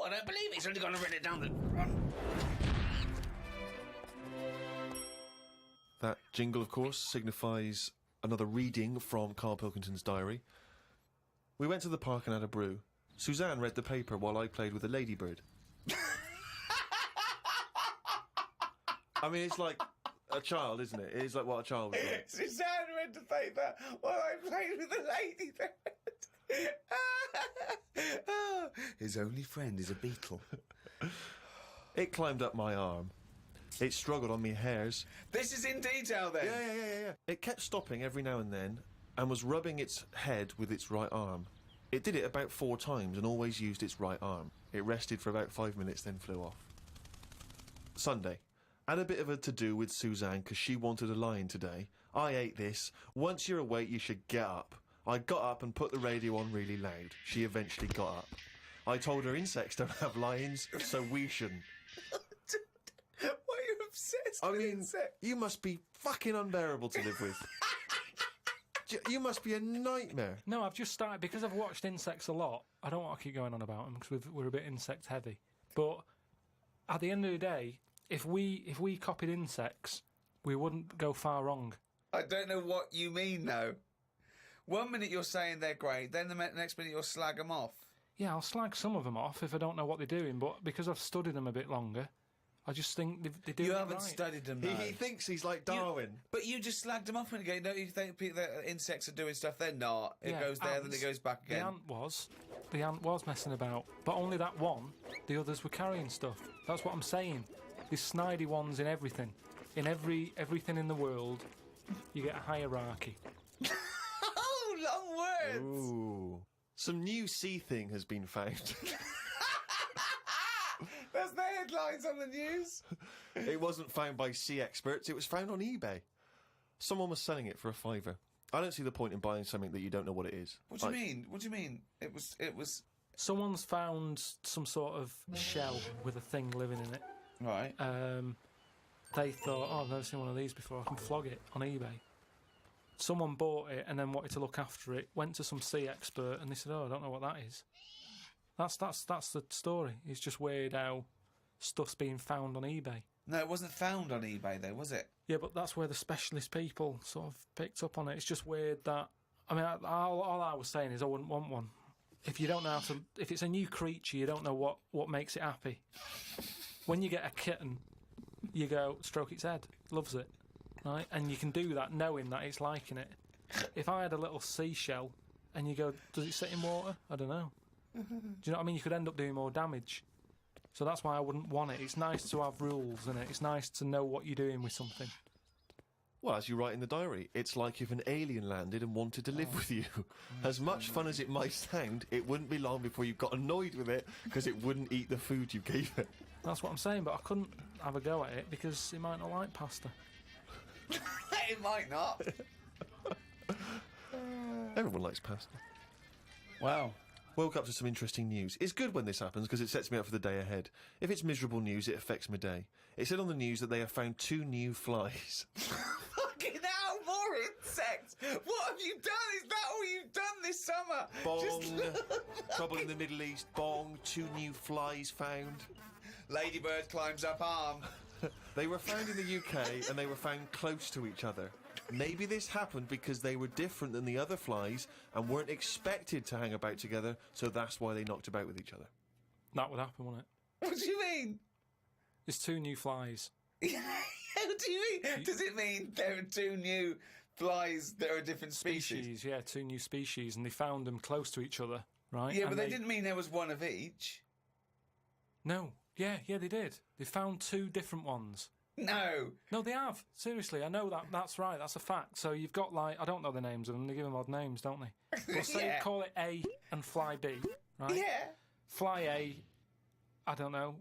I don't believe it. He's only going to run it down the front. That jingle, of course, signifies another reading from Karl Pilkington's diary. We went to the park and had a brew. Suzanne read the paper while I played with a ladybird. I mean, it's like a child, isn't it? It's like what a child would do. Suzanne read the paper while I played with a ladybird. His only friend is a beetle. It climbed up my arm. It struggled on me hairs. This is in detail, then? Yeah. It kept stopping every now and then and was rubbing its head with its right arm. It did it about 4 times and always used its right arm. It rested for about 5 minutes, then flew off. Sunday. Had a bit of a to-do with Suzanne because she wanted a line today. I ate this. Once you're awake, you should get up. I got up and put the radio on really loud. She eventually got up. I told her insects don't have lines, so we shouldn't. Why are you obsessed with insects? You must be fucking unbearable to live with. You must be a nightmare. No, I've just started, because I've watched insects a lot, I don't want to keep going on about them because we're a bit insect heavy. But at the end of the day, if we copied insects, we wouldn't go far wrong. I don't know what you mean, though. 1 minute you're saying they're great, then the next minute you'll slag them off. Yeah, I'll slag some of them off if I don't know what they're doing, but because I've studied them a bit longer, I just think they do it right. You haven't studied them, though. He thinks he's like Darwin. But you just slagged them off a minute ago. Don't you think that insects are doing stuff? They're not. It goes there, then it goes back again. The ant was messing about, but only that one. The others were carrying stuff. That's what I'm saying. There's snidey ones in everything. In everything in the world, you get a hierarchy. Oh, long words! Ooh. Some new sea thing has been found. That's the headlines on the news. It wasn't found by sea experts, it was found on eBay. Someone was selling it for £5. I don't see the point in buying something that you don't know what it is. What do you mean? What do you mean? It was... Someone's found some sort of shell with a thing living in it. Right. They thought, I've never seen one of these before, I can flog it on eBay. Someone bought it and then wanted to look after it, went to some sea expert, and they said, I don't know what that is. That's the story. It's just weird how stuff's being found on eBay. No, it wasn't found on eBay, though, was it? Yeah, but that's where the specialist people sort of picked up on it. It's just weird that... I mean, all I was saying is I wouldn't want one. If you don't know how to... If it's a new creature, you don't know what makes it happy. When you get a kitten, you go, stroke its head. Loves it. Right? And you can do that knowing that it's liking it. If I had a little seashell and you go, does it sit in water? I don't know. Do you know what I mean? You could end up doing more damage. So that's why I wouldn't want it. It's nice to have rules in it. It's nice to know what you're doing with something. Well, as you write in the diary, it's like if an alien landed and wanted to live with you. As much fun as it might sound, it wouldn't be long before you got annoyed with it because it wouldn't eat the food you gave it. That's what I'm saying, but I couldn't have a go at it because it might not like pasta. It might not. Everyone likes pasta. Wow. Woke up to some interesting news. It's good when this happens because it sets me up for the day ahead. If it's miserable news, it affects my day. It said on the news that they have found 2 new flies. Fucking hell, more insects! What have you done? Is that all you've done this summer? Bong. Trouble in the Middle East. Bong. 2 new flies found. Ladybird climbs up arm. They were found in the UK and they were found close to each other. Maybe this happened because they were different than the other flies and weren't expected to hang about together, so that's why they knocked about with each other. That would happen, wouldn't it? What do you mean? There's 2 new flies. What do you mean? Does it mean there are 2 new flies that are a different species? Yeah, 2 new species, and they found them close to each other, right? Yeah, and but they didn't mean there was one of each. No. Yeah, they did. They found 2 different ones. No, they have. Seriously, I know that. That's right. That's a fact. So you've got, like, I don't know the names of them. They give them odd names, don't they? But say call it A and Fly B, right? Yeah. Fly A, I don't know.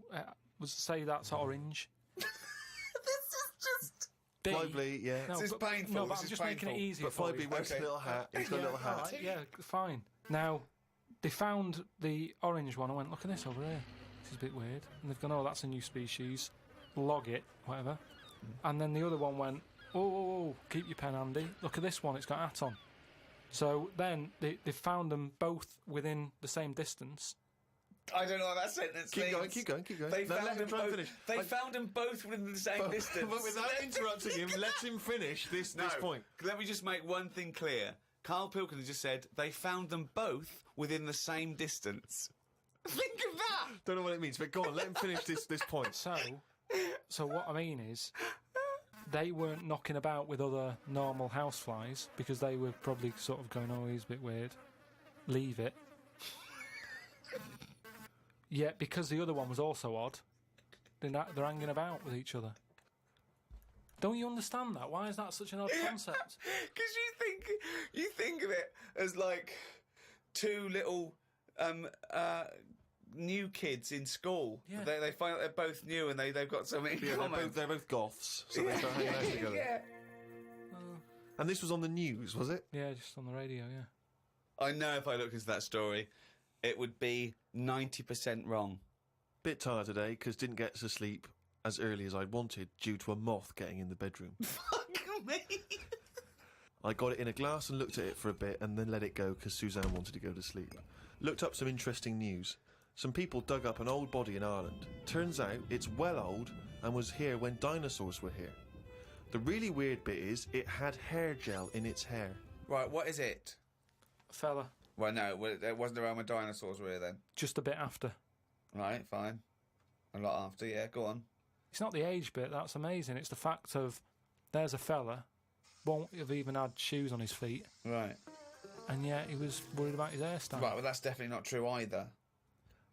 Say that's orange. This is just... B, Fly B, yeah. This is painful. No, but This I'm is just painful. making it easy But for Fly B you. wears a little hat. He's got a little hat. Right, yeah, fine. Now, they found the orange one. I went, look at this over here. This is a bit weird. And they've gone, oh, that's a new species. Log it, whatever. And then the other one went, oh, keep your pen handy. Look at this one, it's got a hat on. So then they found them both within the same distance. I don't know what that sentence means. Keep going. They No, let found him them try and both. finish. They found them both within the same distance. But without interrupting him, let him finish this point. Let me just make one thing clear. Karl Pilkington just said they found them both within the same distance. Think of that! Don't know what it means, but go on, let him finish this point. So what I mean is, they weren't knocking about with other normal houseflies because they were probably sort of going, oh, he's a bit weird. Leave it. Yet, because the other one was also odd, they're hanging about with each other. Don't you understand that? Why is that such an odd concept? Because you think of it as like two little new kids in school. Yeah. They find out they're both new and they've got something in common. They're both goths, so they start hanging out together. Yeah. And this was on the news, was it? Yeah, just on the radio, yeah. I know if I looked into that story, it would be 90% wrong. Bit tired today because didn't get to sleep as early as I wanted due to a moth getting in the bedroom. Fuck me. I got it in a glass and looked at it for a bit and then let it go because Suzanne wanted to go to sleep. Looked up some interesting news. Some people dug up an old body in Ireland. Turns out it's well old and was here when dinosaurs were here. The really weird bit is it had hair gel in its hair. Right, what is it? Fella, Well, no, it wasn't around when dinosaurs were here then. just a bit after. Right, fine. A lot after, yeah, go on. It's not the age bit, that's amazing. It's the fact of, there's a fella, won't have even had shoes on his feet, Right. and yet he was worried about his hairstyle. Right, well, that's definitely not true either.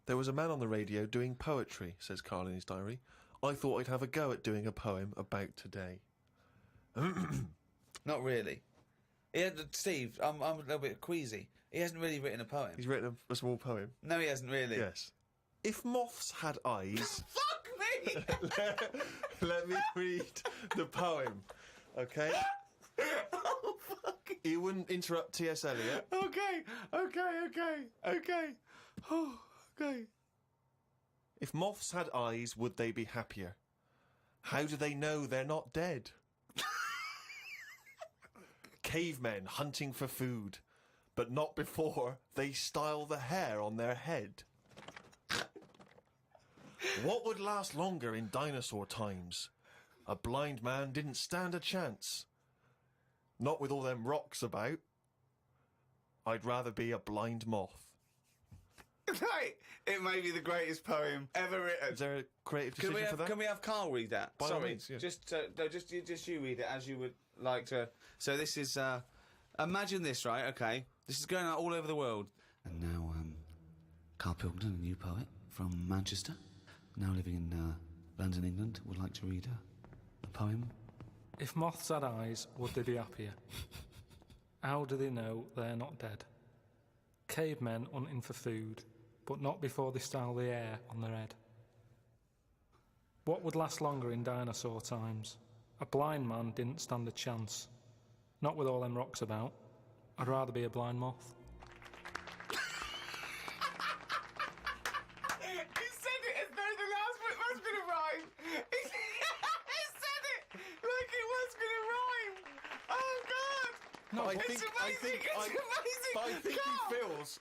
There was a man on the radio doing poetry, says Karl in his diary. I thought I'd have a go at doing a poem about today. Not really. Steve, I'm a little bit queasy. He hasn't really written a poem. He's written a small poem. No, he hasn't really. Yes. If moths had eyes... Fuck me! let me read the poem, okay? Oh, fuck. You wouldn't interrupt T.S. Eliot. Okay. Oh, okay. If moths had eyes, would they be happier? How do they know they're not dead? Cavemen hunting for food, but not before they style the hair on their head. What would last longer in dinosaur times? A blind man didn't stand a chance. Not with all them rocks about. I'd rather be a blind moth. Right. It may be the greatest poem ever written. Is there a creative decision for that? Can we have Karl read that? By all Sorry, means, yeah. just you read it as you would like to. So this is imagine this, right? Okay, this is going out all over the world. And now, Karl Pilkington, a new poet from Manchester, now living in London, England, would like to read a poem. If moths had eyes, would they be happier? How do they know they're not dead? Cavemen hunting for food, but not before they style the hair on their head. What would last longer in dinosaur times? A blind man didn't stand a chance. Not with all them rocks about. I'd rather be a blind moth. He said it as though the last bit was going to rhyme. He said it like it was going to rhyme. Oh, God. No, I It's think amazing.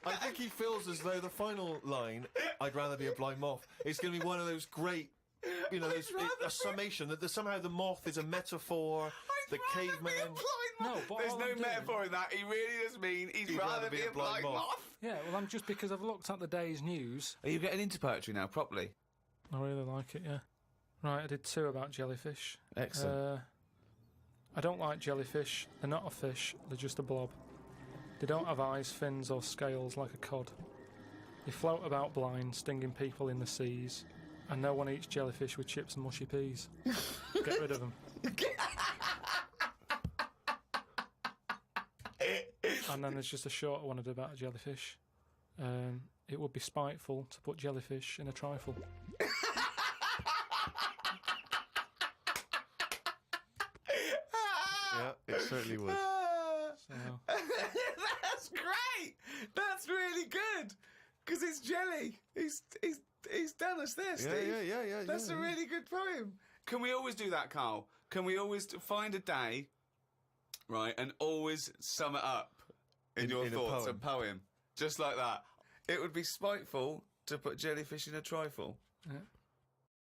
but I think he feels as though the final line, I'd rather be a blind moth, is going to be one of those great, you know, a summation that somehow the moth is a metaphor, the caveman... No, but there's all no I'm doing- metaphor in that. He really does mean he'd rather be a blind moth. Yeah, well, I'm just because I've looked at the day's news. Are you getting into poetry now, properly? I really like it, yeah. Right, I did 2 about jellyfish. Excellent. I don't like jellyfish. They're not a fish, they're just a blob. They don't have eyes, fins or scales like a cod. They float about blind, stinging people in the seas. And no one eats jellyfish with chips and mushy peas. Get rid of them. And then there's just a shorter one I did about a jellyfish. It would be spiteful to put jellyfish in a trifle. Yeah, it certainly would. So, That's great. That's really good because it's jelly. He's done us there, Steve. Yeah. That's a really good poem. Can we always do that, Karl? Can we always find a day, right, and always sum it up in your in a thoughts, poem. a poem, just like that? It would be spiteful to put jellyfish in a trifle. Yeah.